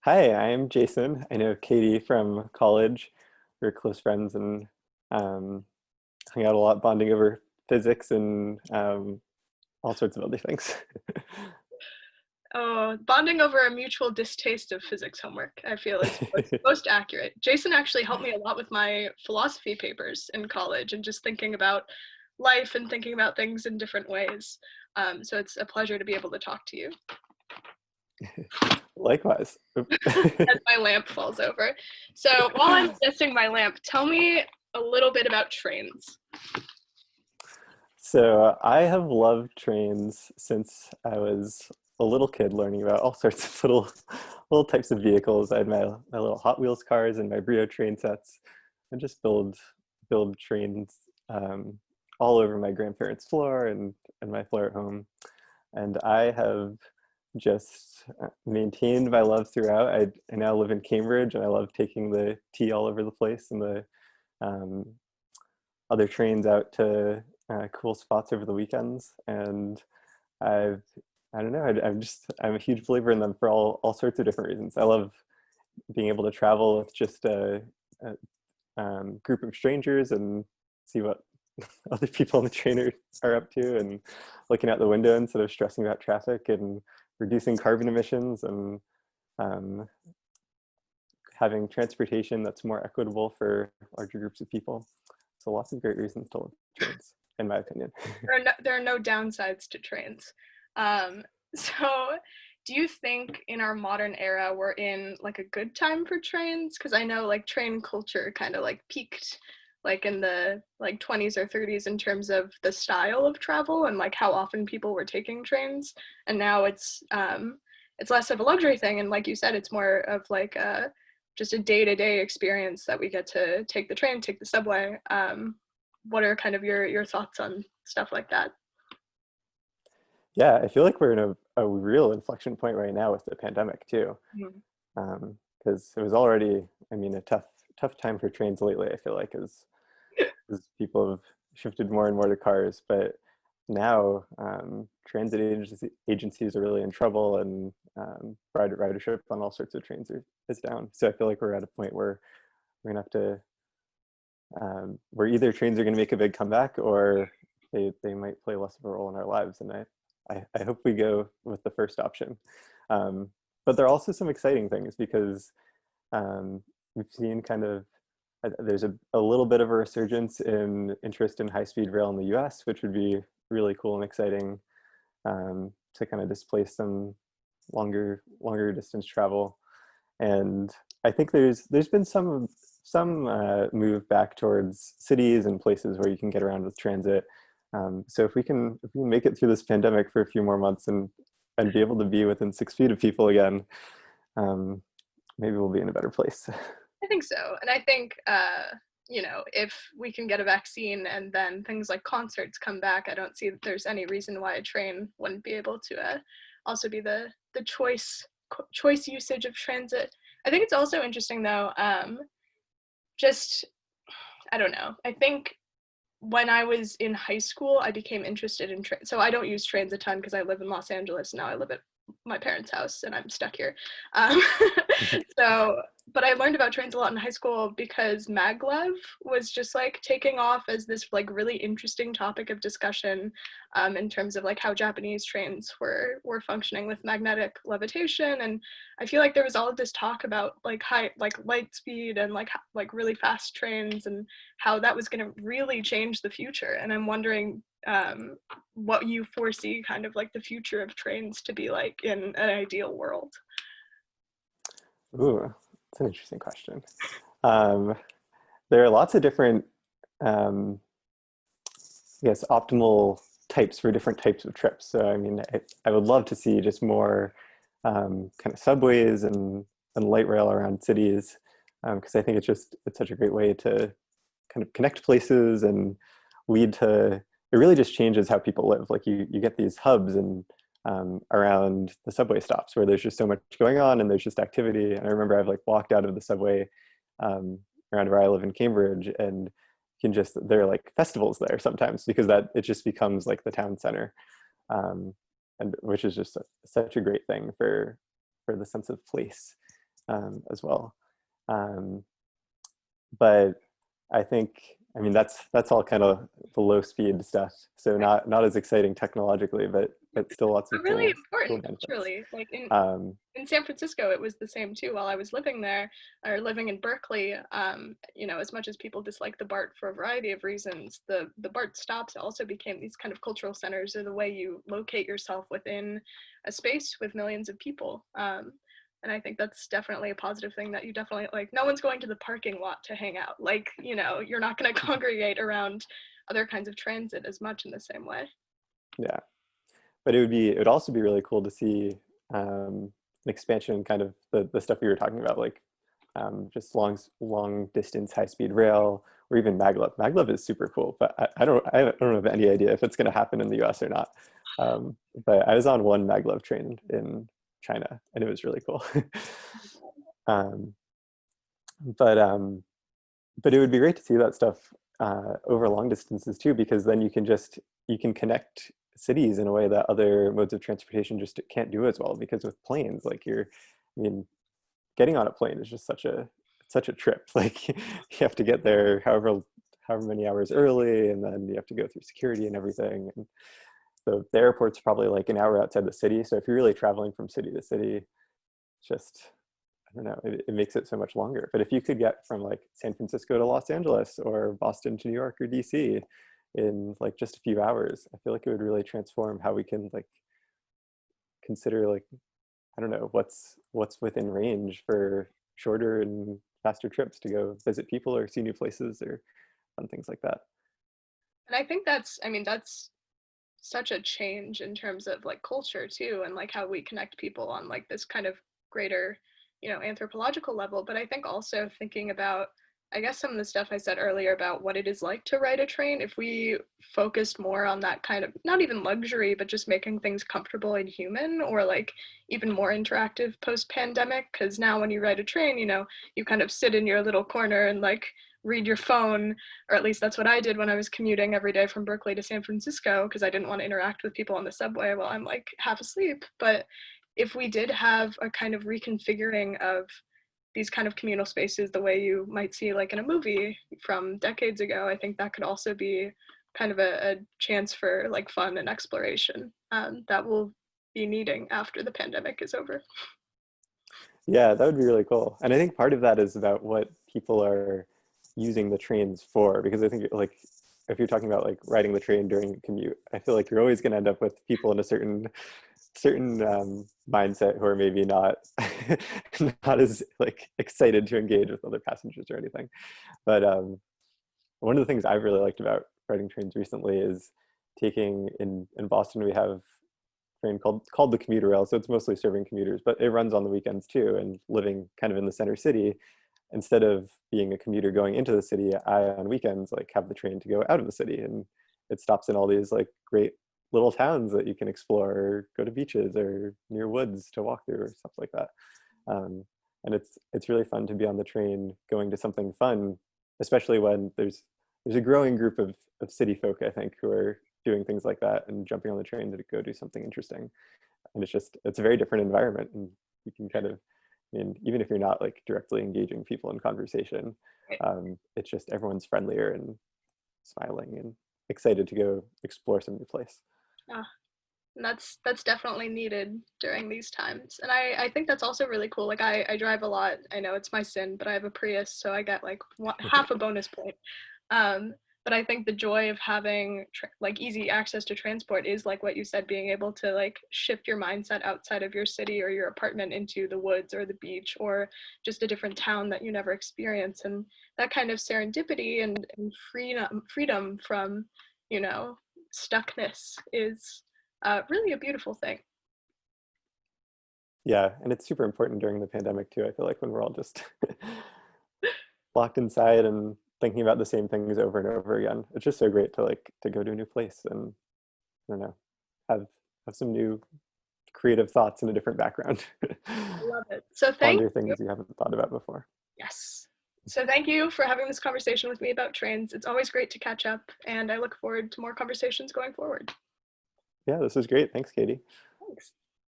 Hi, I'm Jason. I know Katie from college. We're close friends and um, hung out a lot, bonding over physics and all sorts of other things. Oh, bonding over a mutual distaste of physics homework, I feel is most accurate. Jason actually helped me a lot with my philosophy papers in college and just thinking about life and thinking about things in different ways. So it's a pleasure to be able to talk to you Likewise. Oop. as my lamp falls over. So while I'm adjusting my lamp, tell me a little bit about trains. So I have loved trains since I was a little kid, learning about all sorts of little types of vehicles. I had my little Hot Wheels cars and my Brio train sets, and just build trains all over my grandparents' floor and my floor at home. And I have just maintained my love throughout. I now live in Cambridge, and I love taking the T all over the place and the um, other trains out to cool spots over the weekends. And I've I don't know. I'm a huge believer in them for all sorts of different reasons. I love being able to travel with just a group of strangers and see what other people on the train are up to, and looking out the window instead of stressing about traffic, and reducing carbon emissions, and um, having transportation that's more equitable for larger groups of people. So lots of great reasons to love trains, in my opinion. There are no downsides to trains. Um, so do you think in our modern era we're in like a good time for trains? Because I know like train culture kind of like peaked like in the like 20s or 30s in terms of the style of travel and like how often people were taking trains, and now it's less of a luxury thing, and like you said, it's more of like a just a day-to-day experience that we get to take the train, take the subway. What are kind of your thoughts on stuff like that? Yeah, I feel like we're in a real inflection point right now with the pandemic too, Mhm. because it was already, I mean, a tough time for trains lately. I feel like as people have shifted more and more to cars, but now transit agencies are really in trouble, and ridership on all sorts of trains is down. So I feel like we're at a point where we're gonna have to, where either trains are gonna make a big comeback, or they might play less of a role in our lives. And I hope we go with the first option. Um, but there are also some exciting things, because um, we've seen kind of there's a little bit of a resurgence in interest in high-speed rail in the US, which would be really cool and exciting, to kind of displace some longer distance travel. And I think there's been some move back towards cities and places where you can get around with transit. So if we can make it through this pandemic for a few more months, and be able to be within 6 feet of people again, um, maybe we'll be in a better place. I think so. And I think, if we can get a vaccine and then things like concerts come back, I don't see that there's any reason why a train wouldn't be able to also be the choice usage of transit. I think it's also interesting though. Just I don't know. I think when I was in high school, I became interested in trains. So I don't use trains a ton because I live in Los Angeles now. I live at my parents' house and I'm stuck here. Um, so, but I learned about trains a lot in high school because maglev was just like taking off as this like really interesting topic of discussion, in terms of like how Japanese trains were functioning with magnetic levitation. And I feel like there was all of this talk about like like light speed and like really fast trains and how that was going to really change the future. And I'm wondering, what you foresee kind of like the future of trains to be like in an ideal world. Ooh, that's an interesting question. Um, there are lots of different, um, I guess, optimal types for different types of trips. So, I mean, I would love to see just more kind of subways and light rail around cities, because I think it's such a great way to kind of connect places and lead to, it really just changes how people live. Like you get these hubs and around the subway stops where there's just so much going on and there's just activity. And I remember I've like walked out of the subway um, around where I live in Cambridge, and there are like festivals there sometimes, because that it just becomes like the town center, um, and which is just such a great thing for the sense of place. as well. Um, but I think, I mean, that's all kind of the low speed stuff. So not as exciting technologically, but still lots But of really cool important benefits. culturally. Like Um, in San Francisco, it was the same too. While I was living there, or living in Berkeley, as much as people dislike the BART for a variety of reasons, the BART stops also became these kind of cultural centers, or the way you locate yourself within a space with millions of people. And I think that's definitely a positive thing, that you definitely, like, no one's going to the parking lot to hang out. Like, you're not going to congregate around other kinds of transit as much in the same way. yeah, but it would also be really cool to see an expansion in kind of the stuff we were talking about, like just long distance high speed rail, or even maglev. Maglev is super cool, but I don't have any idea if it's going to happen in the U.S. or not. But I was on one maglev train in China, and it was really cool. um, but um, but it would be great to see that stuff over long distances too, because then you can connect cities in a way that other modes of transportation just can't do as well. Because with planes, like I mean, getting on a plane is just such a trip. Like you have to get there however many hours early, and then you have to go through security and everything. And so the airport's probably like an hour outside the city. So if you're really traveling from city to city, it's just, I don't know, it makes it so much longer. But if you could get from like San Francisco to Los Angeles, or Boston to New York or DC in like just a few hours, I feel like it would really transform how we can like consider, like, I don't know, what's within range for shorter and faster trips to go visit people or see new places or fun things like that. And I think that's such a change in terms of like culture too, and like how we connect people on like this kind of greater, anthropological level. But I think also thinking about, I guess, some of the stuff I said earlier about what it is like to ride a train, if we focused more on that kind of, not even luxury, but just making things comfortable and human, or like even more interactive post pandemic. Because now when you ride a train, you kind of sit in your little corner and like read your phone, or at least that's what I did when I was commuting every day from Berkeley to San Francisco, because I didn't want to interact with people on the subway while I'm like half asleep. But if we did have a kind of reconfiguring of these kind of communal spaces the way you might see like in a movie from decades ago, I think that could also be kind of a chance for like fun and exploration, that we'll be needing after the pandemic is over. Yeah, that would be really cool. And I think part of that is about what people are using the trains for, because I think like if you're talking about like riding the train during a commute, I feel like you're always going to end up with people in a certain mindset who are maybe not not as like excited to engage with other passengers or anything. But one of the things I've really liked about riding trains recently is taking in Boston, we have a train called the Commuter rail. So it's mostly serving commuters, but it runs on the weekends too. And living kind of in the center city, instead of being a commuter going into the city, I on weekends like have the train to go out of the city, and it stops in all these like great little towns that you can explore, or go to beaches or near woods to walk through or stuff like that. Um, and it's really fun to be on the train going to something fun, especially when there's a growing group of city folk, I think, who are doing things like that and jumping on the train to go do something interesting. And it's a very different environment, and you can kind of, I mean, even if you're not like directly engaging people in conversation, it's just everyone's friendlier and smiling and excited to go explore some new place. Uh, and that's definitely needed during these times. And I think that's also really cool. Like I drive a lot. I know it's my sin, but I have a Prius, so I get like half a bonus point. um, but I think the joy of having like easy access to transport is like what you said, being able to like shift your mindset outside of your city or your apartment into the woods or the beach, or just a different town that you never experience. And that kind of serendipity and freedom from, you know stuckness is really a beautiful thing. Yeah, and it's super important during the pandemic too. I feel like when we're all just locked inside and thinking about the same things over and over again, it's just so great to like to go to a new place and, I don't know, have have some new creative thoughts in a different background. I love it. So thank Ponder you. things you haven't thought about before. Yes. So thank you for having this conversation with me about trains. It's always great to catch up, and I look forward to more conversations going forward. Yeah, this is great. Thanks, Katie. Thanks.